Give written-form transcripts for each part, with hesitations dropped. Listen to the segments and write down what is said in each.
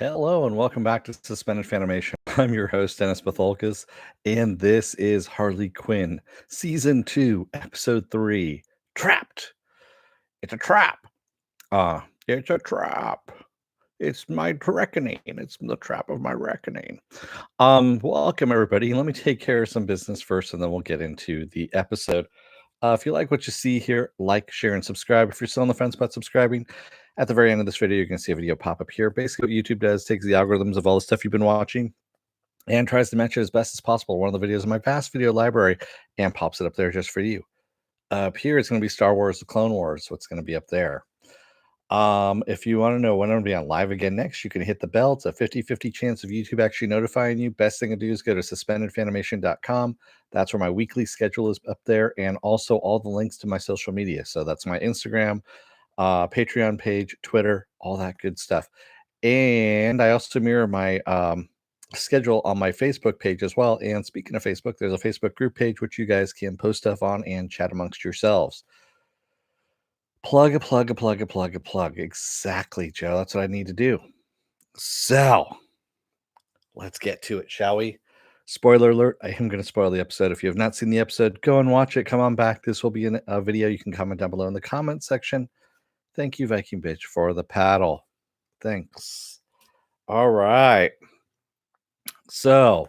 Hello and welcome back to Suspended Fanimation. I'm your host, Dennis Bithoulkas, and this is Harley Quinn, Season 2, Episode 3, Trapped. It's a trap. It's a trap. It's my reckoning. It's the trap of my reckoning. Welcome everybody. Let me take care of some business first, and then we'll get into the episode. If you like what you see here, like, share, and subscribe. If you're still on the fence about subscribing, at the very end of this video, you're going to see a video pop up here. Basically, what YouTube does takes the algorithms of all the stuff you've been watching and tries to match it as best as possible. One of the videos in my vast video library and pops it up there just for you. Up here, it's going to be Star Wars: The Clone Wars. What's going to be up there? If you want to know when I'm going to be on live again next, you can hit the bell. It's a 50-50 chance of YouTube actually notifying you. Best thing to do is go to suspendedfanimation.com. That's where my weekly schedule is up there, and also all the links to my social media. So that's my Instagram, Patreon page, Twitter, all that good stuff. And I also mirror my schedule on my Facebook page as well. And speaking of Facebook, there's a Facebook group page which you guys can post stuff on and chat amongst yourselves. Plug a plug a plug a plug a plug. Exactly, Joe. That's what I need to do. So let's get to it, shall we? Spoiler alert, I am going to spoil the episode. If you have not seen the episode, go and watch it. Come on back. This will be a video. You can comment down below in the comment section. Thank you, Viking Bitch, for the paddle. Thanks. All right. So,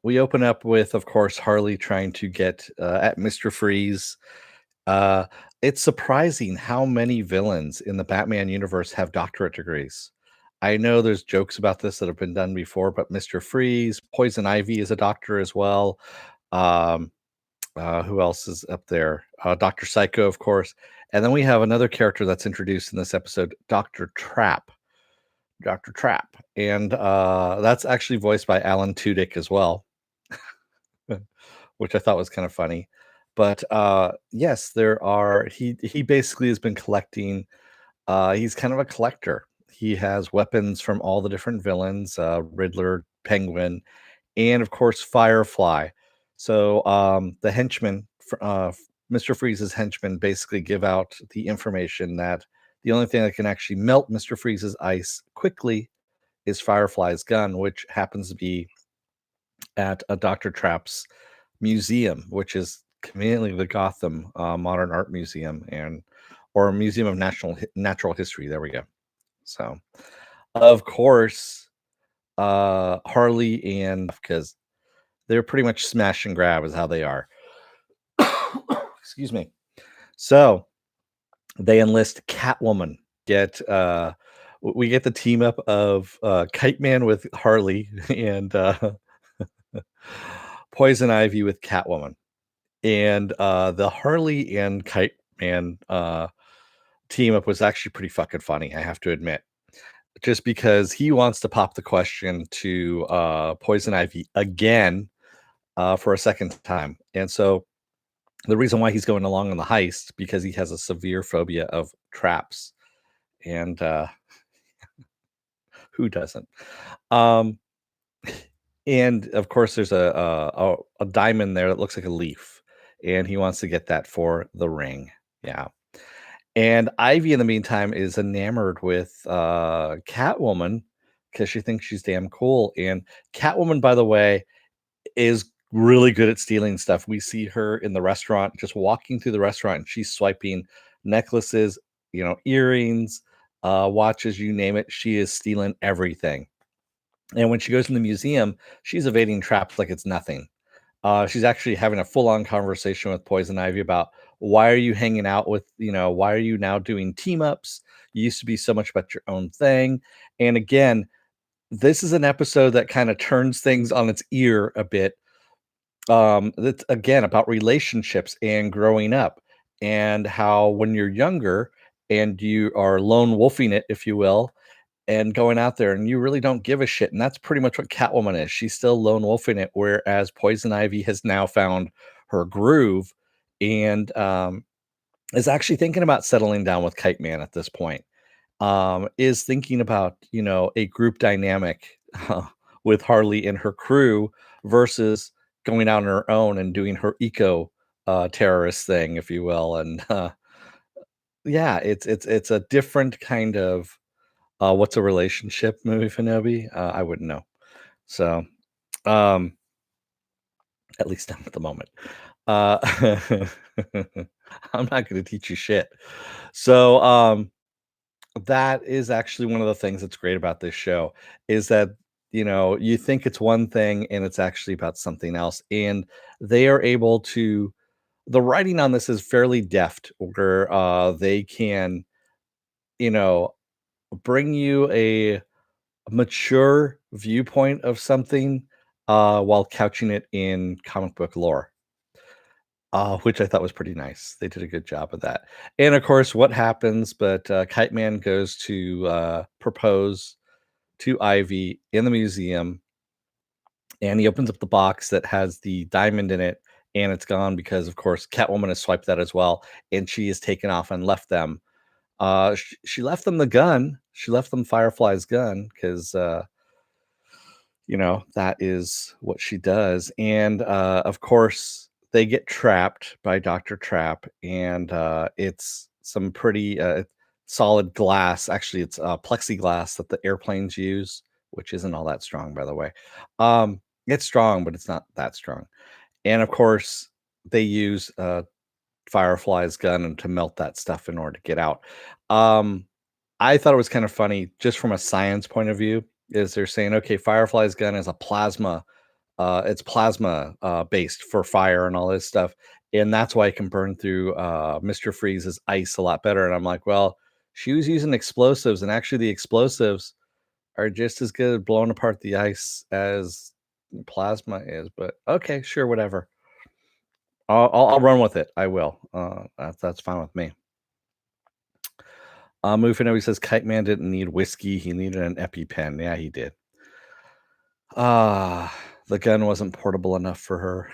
we open up with, of course, Harley trying to get at Mr. Freeze. It's surprising how many villains in the Batman universe have doctorate degrees. I know there's jokes about this that have been done before, but Mr. Freeze, Poison Ivy is a doctor as well. Who else is up there? Dr. Psycho, of course. And then we have another character that's introduced in this episode, Dr. Trap. Dr. Trap. And that's actually voiced by Alan Tudyk as well, which I thought was kind of funny. But yes, there are, he basically has been collecting, he's kind of a collector. He has weapons from all the different villains, Riddler, Penguin, and of course Firefly. So the henchmen, Mr. Freeze's henchmen, basically give out the information that the only thing that can actually melt Mr. Freeze's ice quickly is Firefly's gun, which happens to be at a Dr. Trap's museum, which is conveniently the Gotham Modern Art Museum or Museum of Natural History. There we go. So, of course, Harley and because they're pretty much smash and grab is how they are. Excuse me. So they enlist Catwoman. We get the team up of Kite Man with Harley and Poison Ivy with Catwoman. And the Harley and Kite Man team up was actually pretty fucking funny, I have to admit. Just because he wants to pop the question to Poison Ivy again for a second time. And so the reason why he's going along on the heist, because he has a severe phobia of traps. And who doesn't? And of course, there's a diamond there that looks like a leaf, and he wants to get that for the ring. Yeah. And Ivy, in the meantime, is enamored with Catwoman because she thinks she's damn cool. And Catwoman, by the way, is really good at stealing stuff. We see her in the restaurant, just walking through the restaurant, and she's swiping necklaces, earrings, watches, you name it. She is stealing everything. And when she goes in the museum, she's evading traps like it's nothing. She's actually having a full-on conversation with Poison Ivy about why are you hanging out with, why are you now doing team ups? You used to be so much about your own thing. And again, this is an episode that kind of turns things on its ear a bit. That's again about relationships and growing up, and how when you're younger and you are lone wolfing it, if you will, and going out there and you really don't give a shit. And that's pretty much what Catwoman is. She's still lone wolfing it, whereas Poison Ivy has now found her groove and is actually thinking about settling down with Kite Man at this point. Is thinking about, a group dynamic with Harley and her crew versus going out on her own and doing her eco terrorist thing, if you will. And yeah, it's a different kind of What's a relationship movie, Finobi? I wouldn't know. So, um, at least not at the moment. Uh, I'm not going to teach you shit. So, that is actually one of the things that's great about this show is that, you think it's one thing and it's actually about something else. And they are able to, the writing on this is fairly deft, where they can, you know, bring you a mature viewpoint of something while couching it in comic book lore. Which I thought was pretty nice. They did a good job of that. And of course, what happens? But Kite Man goes to propose to Ivy in the museum, and he opens up the box that has the diamond in it, and it's gone because, of course, Catwoman has swiped that as well, and she has taken off and left them. She left them the gun. She left them Firefly's gun because that is what she does. And of course, they get trapped by Dr. Trap, and it's some pretty solid glass. Actually, it's plexiglass that the airplanes use, which isn't all that strong, by the way. It's strong, but it's not that strong. And of course, they use Firefly's gun and to melt that stuff in order to get out. Um, I thought it was kind of funny, just from a science point of view, is they're saying, okay, Firefly's gun is a plasma, it's plasma based for fire and all this stuff, and that's why it can burn through Mr. Freeze's ice a lot better. And I'm like, well, she was using explosives, and actually, the explosives are just as good at blowing apart the ice as plasma is. But okay, sure, whatever. I'll run with it. I will. That's fine with me. Mufino, he says Kite Man didn't need whiskey. He needed an EpiPen. Yeah, he did. The gun wasn't portable enough for her.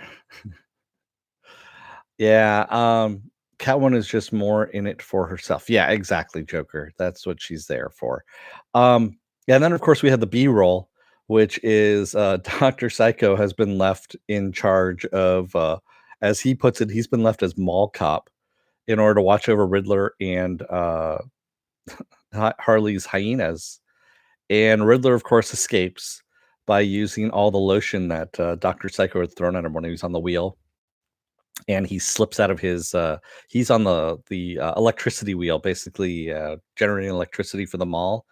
Yeah, Catwoman is just more in it for herself. Yeah, exactly, Joker. That's what she's there for. And then of course we had the B-roll, which is Dr. Psycho has been left in charge of as he puts it, he's been left as mall cop in order to watch over Riddler and Harley's hyenas. And Riddler, of course, escapes by using all the lotion that Dr. Psycho had thrown at him when he was on the wheel. And he slips out of his he's on the electricity wheel, basically generating electricity for the mall,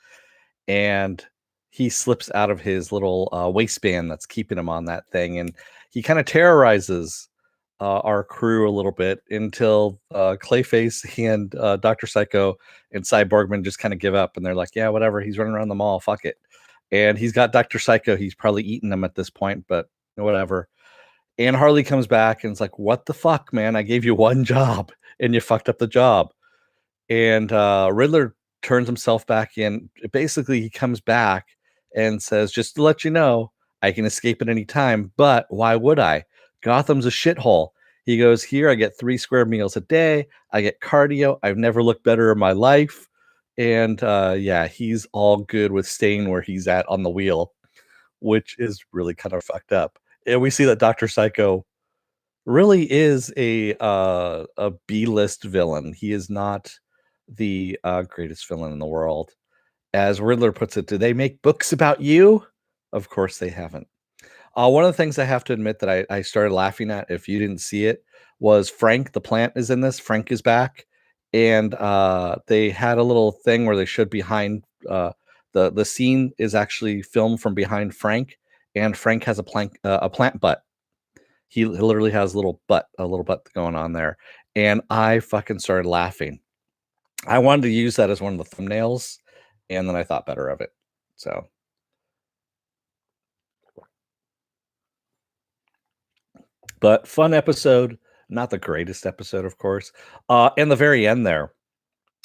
and he slips out of his little waistband that's keeping him on that thing, and he kind of terrorizes our crew a little bit until Clayface and Dr. Psycho and Cyborgman just kind of give up, and they're like, yeah, whatever, he's running around the mall, fuck it. And he's got Dr. Psycho, he's probably eaten them at this point, but whatever. And Harley comes back and it's like, "What the fuck, man? I gave you one job and you fucked up the job." And Riddler turns himself back in. Basically, he comes back and says, "Just to let you know, I can escape at any time, but why would I? Gotham's a shithole." He goes, "Here, I get 3 square meals a day. I get cardio. I've never looked better in my life." And yeah, he's all good with staying where he's at on the wheel, which is really kind of fucked up. And we see that Dr. Psycho really is a B-list villain. He is not the greatest villain in the world. As Riddler puts it, do they make books about you? Of course they haven't. One of the things I have to admit that I started laughing at, if you didn't see it, was Frank the plant is in this. Frank is back, and they had a little thing where they showed behind the scene is actually filmed from behind Frank, and Frank has a plant butt. He literally has a little butt going on there, and I fucking started laughing. I wanted to use that as one of the thumbnails, and then I thought better of it. So, but fun episode, not the greatest episode, of course. And the very end there,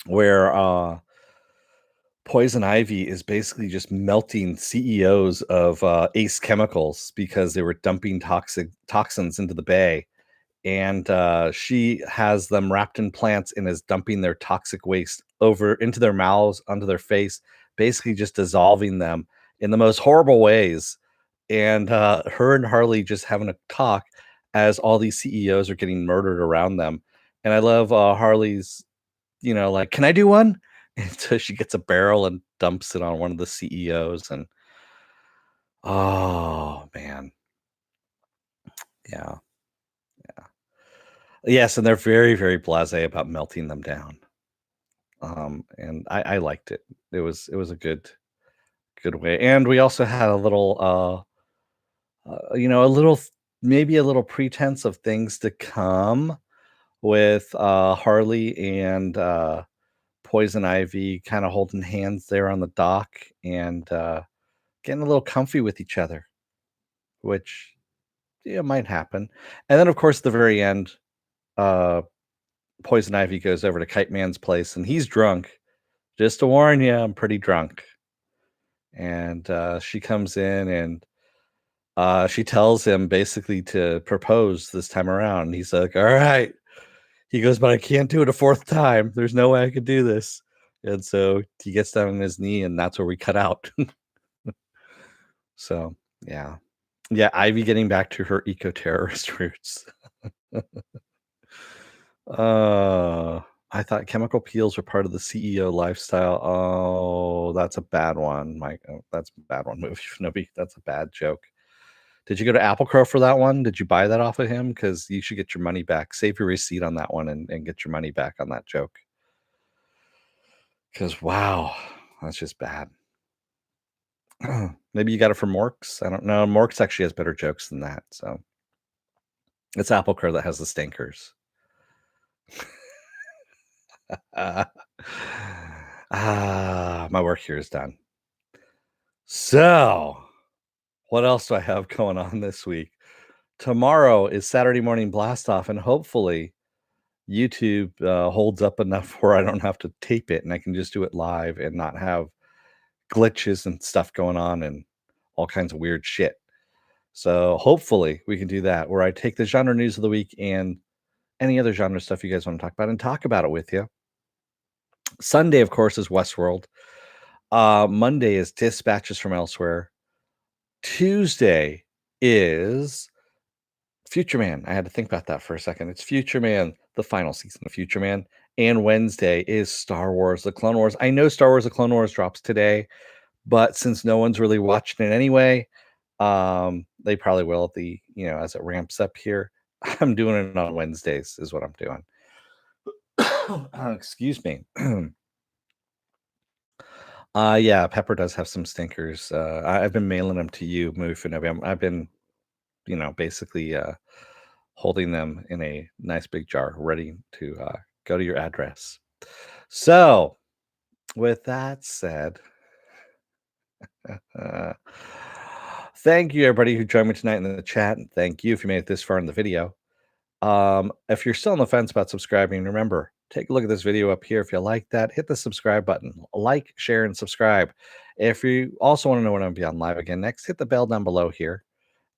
where Poison Ivy is basically just melting CEOs of Ace Chemicals because they were dumping toxins into the bay, and she has them wrapped in plants and is dumping their toxic waste over into their mouths, onto their face, basically just dissolving them in the most horrible ways. And her and Harley just having a talk as all these CEOs are getting murdered around them. And I love Harley's, like, can I do one? And so she gets a barrel and dumps it on one of the CEOs, and oh man, yeah, yeah. Yes, and they're very, very blasé about melting them down. And I liked it. It was a good way. And we also had a little a little maybe a little pretense of things to come with Harley and Poison Ivy kind of holding hands there on the dock and getting a little comfy with each other, which might happen. And then, of course, at the very end, uh, Poison Ivy goes over to Kite Man's place and he's drunk. Just to warn you, I'm pretty drunk. And she comes in and she tells him basically to propose this time around. He's like, all right. He goes, but I can't do it a fourth time. There's no way I could do this. And so he gets down on his knee, and that's where we cut out. So, yeah. Yeah, Ivy getting back to her eco-terrorist roots. Uh, I thought chemical peels were part of the CEO lifestyle. Oh, that's a bad one, Mike. Oh, that's a bad one, movie. Nobody, that's a bad joke. Did you go to Apple Crow for that one? Did you buy that off of him? Because you should get your money back. Save your receipt on that one and get your money back on that joke. Because wow, that's just bad. Maybe you got it from Morks. I don't know. Morks actually has better jokes than that. So it's Apple Crow that has the stinkers. Uh, my work here is done. So, what else do I have going on this week? Tomorrow is Saturday morning blast off, and hopefully YouTube holds up enough where I don't have to tape it and I can just do it live and not have glitches and stuff going on and all kinds of weird shit. So hopefully we can do that where I take the genre news of the week and any other genre stuff you guys want to talk about and talk about it with you. Sunday, of course, is Westworld. Monday is Dispatches from Elsewhere. Tuesday is Future Man. I had to think about that for a second. It's Future Man, the final season of Future Man. And Wednesday is Star Wars, The Clone Wars. I know Star Wars, The Clone Wars drops today, but since no one's really watching it anyway, they probably will at the, as it ramps up here. I'm doing it on Wednesdays is what I'm doing. Excuse me. Yeah, Pepper does have some stinkers. I've been mailing them to you, Movie for November. I've been, basically holding them in a nice big jar, ready to go to your address. So, with that said, thank you everybody who joined me tonight in the chat, and thank you if you made it this far in the video. If you're still on the fence about subscribing, remember, take a look at this video up here. If you like that, hit the subscribe button. Like, share, and subscribe. If you also want to know when I'm going to be on live again next, hit the bell down below here.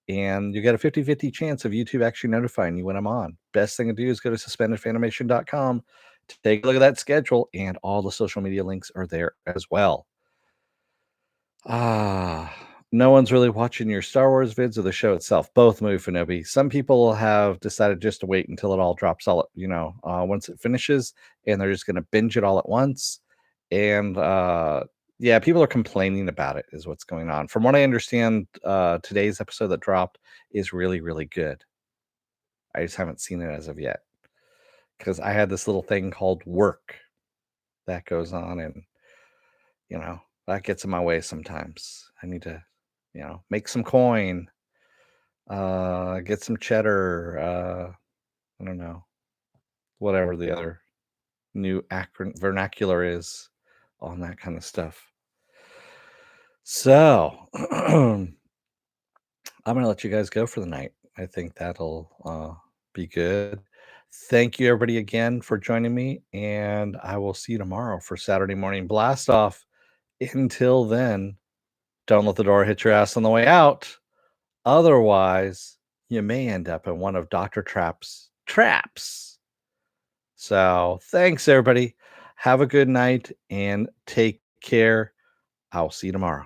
And you get a 50-50 chance of YouTube actually notifying you when I'm on. Best thing to do is go to suspendedfanimation.com to take a look at that schedule, and all the social media links are there as well. No one's really watching your Star Wars vids or the show itself, both Movie Fanobi. Some people have decided just to wait until it all drops all, once it finishes, and they're just going to binge it all at once. And yeah, people are complaining about it is what's going on. From what I understand, today's episode that dropped is really, really good. I just haven't seen it as of yet because I had this little thing called work that goes on, and that gets in my way sometimes. I need to, make some coin, get some cheddar, I don't know, whatever the other new vernacular is on that kind of stuff. So I'm gonna let you guys go for the night. I think that'll be good. Thank you everybody again for joining me, and I will see you tomorrow for Saturday morning blast off. Until then, don't let the door hit your ass on the way out. Otherwise, you may end up in one of Dr. Trap's traps. So, thanks, everybody. Have a good night and take care. I'll see you tomorrow.